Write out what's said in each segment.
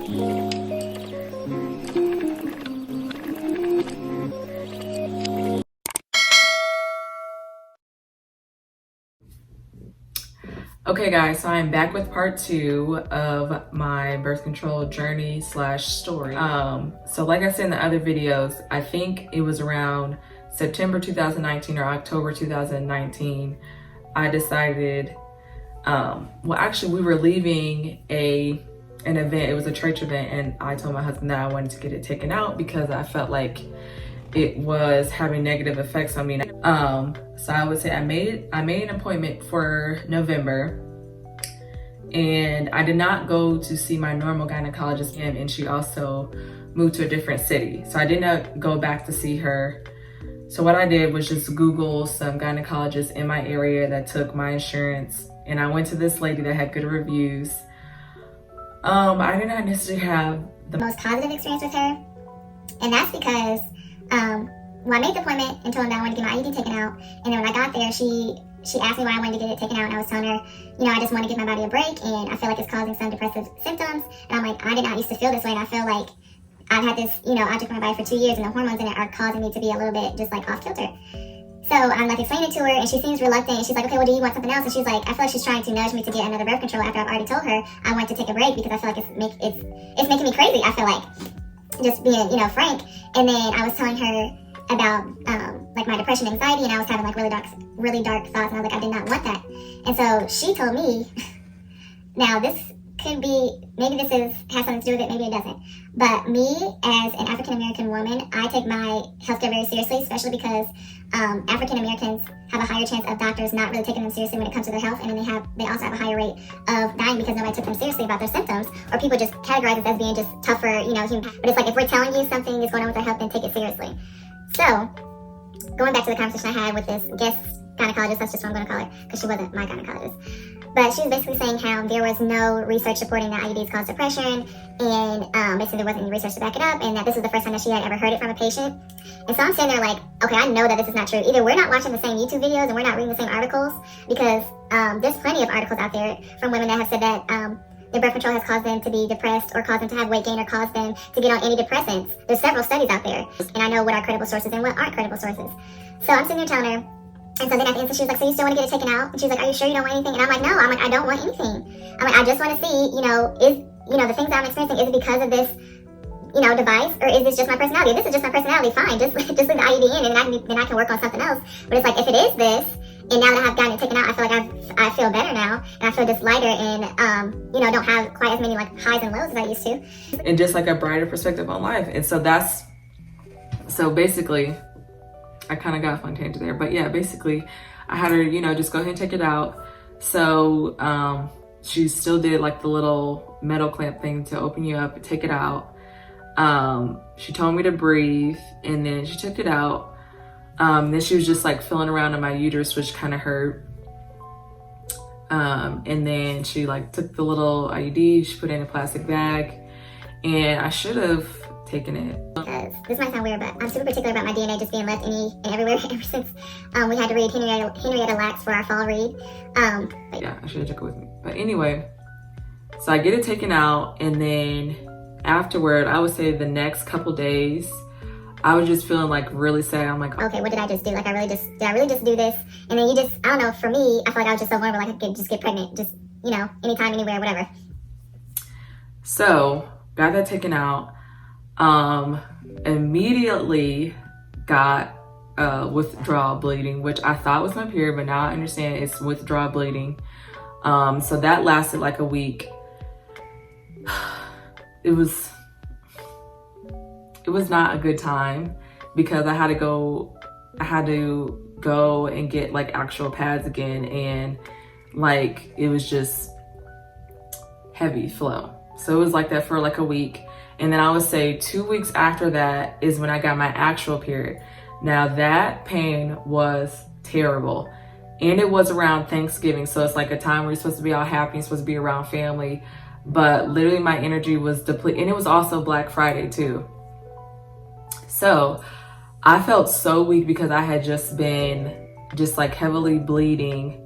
Okay guys, so I'm back with part 2 of my birth control journey slash story. So like I said in the other videos, I think it was around September 2019 or October 2019, I decided, well actually we were leaving an event, it was a church event, and I told my husband that I wanted to get it taken out because I felt like it was having negative effects on me. So I would say I made an appointment for November, and I did not go to see my normal gynecologist, and she also moved to a different city. So I did not go back to see her. So what I did was just Google some gynecologists in my area that took my insurance, and I went to this lady that had good reviews. I did not necessarily have the most positive experience with her, and that's because well, I made the appointment and told her that I wanted to get my IUD taken out, and then when I got there, she asked me why I wanted to get it taken out, and I was telling her, you know, I just want to give my body a break, and I feel like it's causing some depressive symptoms, and I'm like, I did not used to feel this way, and I feel like I've had this, you know, object in my body for 2 years, and the hormones in it are causing me to be a little bit just like off kilter. So I'm like explaining it to her, and she seems reluctant, and she's like, okay, well, do you want something else? And she's like, I feel like she's trying to nudge me to get another birth control after I've already told her I want to take a break because I feel like it's making me crazy. I feel like, just being, you know, frank. And then I was telling her about like my depression, anxiety, and I was having like really dark thoughts, and I was like, I did not want that. And so she told me, now this could be, maybe this has something to do with it, maybe it doesn't, but me as an African American woman, I take my healthcare very seriously, especially because African Americans have a higher chance of doctors not really taking them seriously when it comes to their health, and then they also have a higher rate of dying because nobody took them seriously about their symptoms, or people just categorize it as being just tougher, you know, human. But it's like, if we're telling you something is going on with our health, then take it seriously. So going back to the conversation I had with this guest gynecologist, that's just what I'm going to call her, because she wasn't my gynecologist. But she was basically saying how there was no research supporting that IUDs cause depression, and basically there wasn't any research to back it up, and that this was the first time that she had ever heard it from a patient. And so I'm sitting there like, okay, I know that this is not true. Either we're not watching the same YouTube videos and we're not reading the same articles, because there's plenty of articles out there from women that have said that their birth control has caused them to be depressed, or caused them to have weight gain, or caused them to get on antidepressants. There's several studies out there, and I know what are credible sources and what aren't credible sources. So I'm sitting there telling her. And so then at the end, she was like, so you still want to get it taken out? And she's like, are you sure you don't want anything? And I'm like, no. I'm like, I don't want anything. I'm like, I just want to see, you know, the things that I'm experiencing, is it because of this, you know, device, or is this just my personality? If this is just my personality, fine. Just leave the IUD in, and then I can work on something else. But it's like, if it is this, and now that I've gotten it taken out, I feel like I feel better now, and I feel just lighter, and you know, don't have quite as many like highs and lows as I used to. and just like a brighter perspective on life. And so basically, I kind of got off on tangent there, but yeah, basically I had her, you know, just go ahead and take it out. So she still did like the little metal clamp thing to open you up and take it out. She told me to breathe, and then she took it out. Then she was just like feeling around in my uterus, which kind of hurt. And then she like took the little IUD, she put it in a plastic bag, and I should have taken it. Because this might sound weird, but I'm super particular about my DNA just being left any and everywhere ever since we had to read Henrietta Lacks for our fall read. Yeah, I should have took it with me. But anyway, so I get it taken out, and then afterward, I would say the next couple days, I was just feeling like really sad. I'm like, okay, what did I just do? Like, did I really just do this? And then you just, I don't know, for me, I feel like I was just so vulnerable, like I could just get pregnant, just, you know, anytime, anywhere, whatever. So got that taken out. Immediately got withdrawal bleeding, which I thought was my period, but now I understand it's withdrawal bleeding. So that lasted like a week. It was not a good time, because I had to go and get like actual pads again, and like it was just heavy flow. So it was like that for like a week. And then I would say 2 weeks after that is when I got my actual period. Now that pain was terrible. And it was around Thanksgiving. So it's like a time where you're supposed to be all happy, you're supposed to be around family. But literally my energy was depleted. And it was also Black Friday too. So I felt so weak because I had just been like heavily bleeding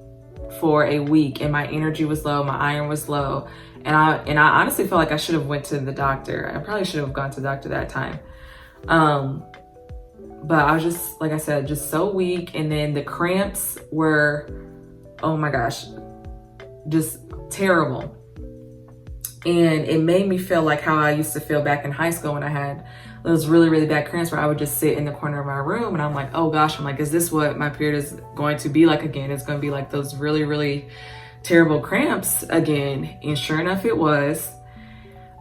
for a week, and my energy was low, my iron was low. And I honestly feel like I should have went to the doctor. I probably should have gone to the doctor that time. But I was just, like I said, just so weak. And then the cramps were, oh my gosh, just terrible. And it made me feel like how I used to feel back in high school when I had those really, really bad cramps, where I would just sit in the corner of my room and I'm like, oh gosh, I'm like, is this what my period is going to be like again? It's going to be like those really, really terrible cramps again. And sure enough, it was.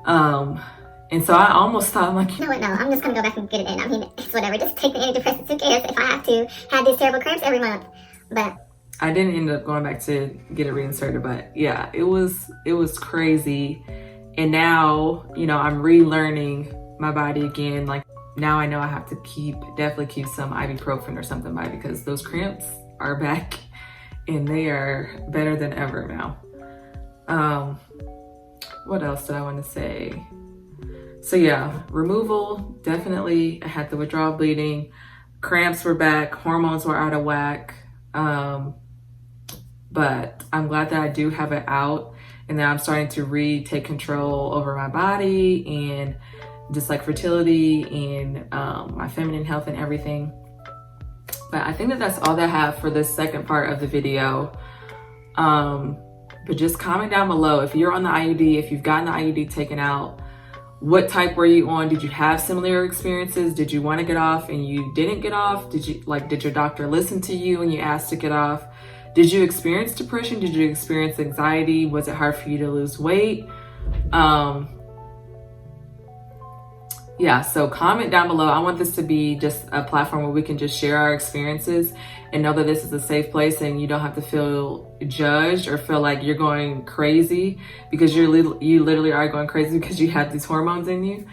And so I almost thought, I'm like, no, I'm just gonna go back and get it in. I mean, it's whatever, just take the antidepressants, who cares if I have to have these terrible cramps every month. But I didn't end up going back to get it reinserted, but yeah, it was crazy. And now, you know, I'm relearning my body again. Like now I know I have to definitely keep some ibuprofen or something by, because those cramps are back and they are better than ever now. What else did I want to say? So yeah, removal, definitely. I had the withdrawal bleeding, cramps were back, hormones were out of whack. But I'm glad that I do have it out, and that I'm starting to take control over my body and just like fertility and my feminine health and everything. But I think that that's all that I have for this second part of the video. But just comment down below if you're on the IUD, if you've gotten the IUD taken out. What type were you on? Did you have similar experiences? Did you want to get off and you didn't get off? Did your doctor listen to you when you asked to get off? Did you experience depression? Did you experience anxiety? Was it hard for you to lose weight? Yeah, so comment down below. I want this to be just a platform where we can just share our experiences and know that this is a safe place, and you don't have to feel judged or feel like you're going crazy, because you literally are going crazy because you have these hormones in you.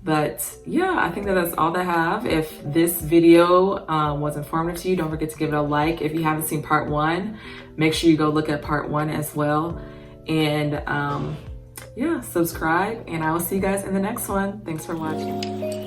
But yeah, I think that that's all that I have. If this video was informative to you, don't forget to give it a like. If you haven't seen part 1, make sure you go look at part 1 as well. And yeah, subscribe, and I will see you guys in the next one. Thanks for watching.